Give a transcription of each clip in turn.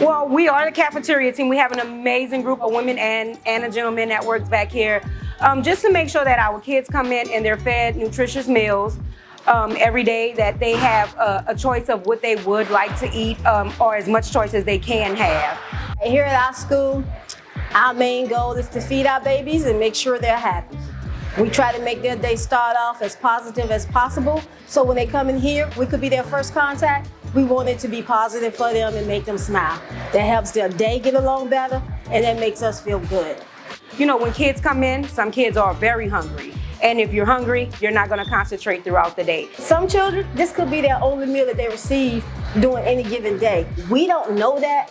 Well, we are the cafeteria team. We have an amazing group of women and a gentleman that works back here, just to make sure that our kids come in and they're fed nutritious meals every day, that they have a choice of what they would like to eat, or as much choice as they can have. Here at our school, our main goal is to feed our babies and make sure they're happy. We try to make their day start off as positive as possible, so when they come in here, we could be their first contact. We want it to be positive for them and make them smile. That helps their day get along better, and that makes us feel good. You know, when kids come in, some kids are very hungry. And if you're hungry, you're not going to concentrate throughout the day. Some children, this could be their only meal that they receive during any given day. We don't know that,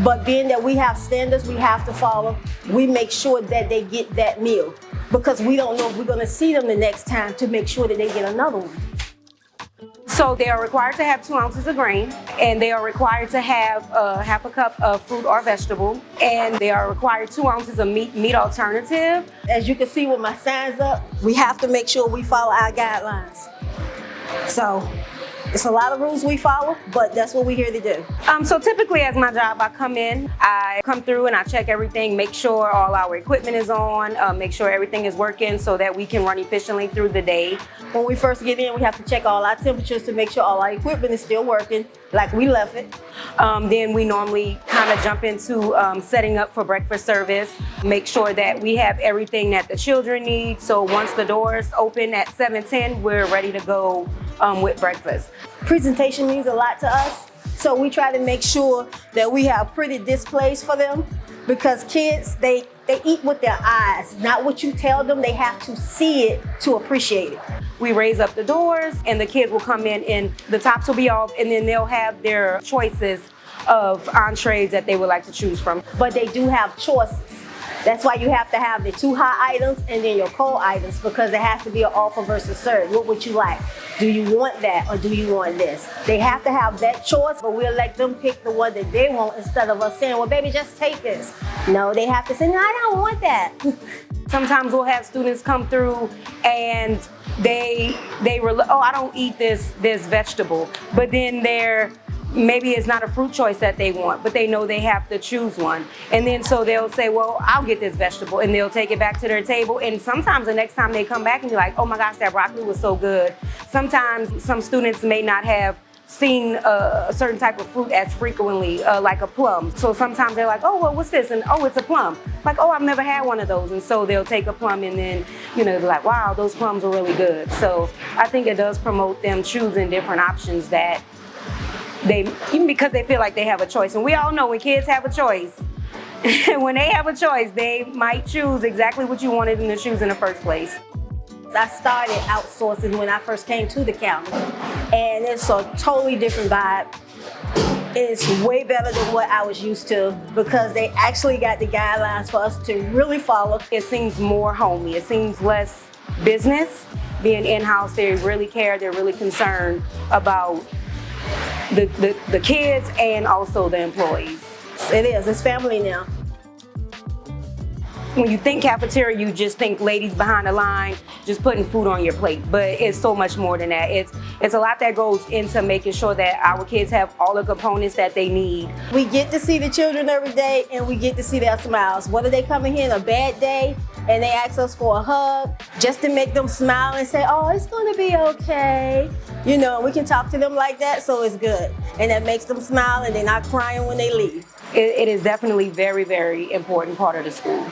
but being that we have standards we have to follow, we make sure that they get that meal, because we don't know if we're going to see them the next time, to make sure that they get another one. So they are required to have 2 ounces of grain, and they are required to have half a cup of fruit or vegetable, and they are required 2 ounces of meat alternative. As you can see with my signs up, we have to make sure we follow our guidelines. So it's a lot of rules we follow, but that's what we're here to do. So typically as my job, I come through and I check everything, make sure all our equipment is on, make sure everything is working so that we can run efficiently through the day. When we first get in, we have to check all our temperatures to make sure all our equipment is still working like we left it. Then we normally kind of jump into setting up for breakfast service, make sure that we have everything that the children need. So once the doors open at 7:10, we're ready to go with breakfast. Presentation means a lot to us, so we try to make sure that we have pretty displays for them, because kids, they eat with their eyes, not what you tell them. They have to see it to appreciate it. We raise up the doors and the kids will come in and the tops will be off, and then they'll have their choices of entrees that they would like to choose from. But they do have choices. That's why you have to have the 2 hot items and then your cold items, because it has to be an offer versus serve. What would you like? Do you want that or do you want this? They have to have that choice, but we'll let them pick the one that they want instead of us saying, well, baby, just take this. No, they have to say, no, I don't want that. Sometimes we'll have students come through and oh, I don't eat this vegetable, but then maybe it's not a fruit choice that they want, but they know they have to choose one. And then so they'll say, well, I'll get this vegetable, and they'll take it back to their table. And sometimes the next time they come back and be like, oh my gosh, that broccoli was so good. Sometimes some students may not have seen a certain type of fruit as frequently, like a plum. So sometimes they're like, oh, well, what's this? And oh, it's a plum. Like, oh, I've never had one of those. And so they'll take a plum and then, they're like, wow, those plums are really good. So I think it does promote them choosing different options that even because they feel like they have a choice. And we all know when kids have a choice, when they have a choice, they might choose exactly what you wanted them to choose in the first place. I started outsourcing when I first came to the county, and it's a totally different vibe. It's way better than what I was used to, because they actually got the guidelines for us to really follow. It seems more homey. It seems less business. Being in-house, they really care. They're really concerned about the kids and also the employees. It is. It's family now. When you think cafeteria, you just think ladies behind the line just putting food on your plate, but it's so much more than that. It's a lot that goes into making sure that our kids have all the components that they need. We get to see the children every day, and we get to see their smiles. Whether they come in here on a bad day and they ask us for a hug, just to make them smile and say, oh, it's gonna be okay. We can talk to them like that, so it's good. And that makes them smile and they're not crying when they leave. It is definitely very, very important part of the school.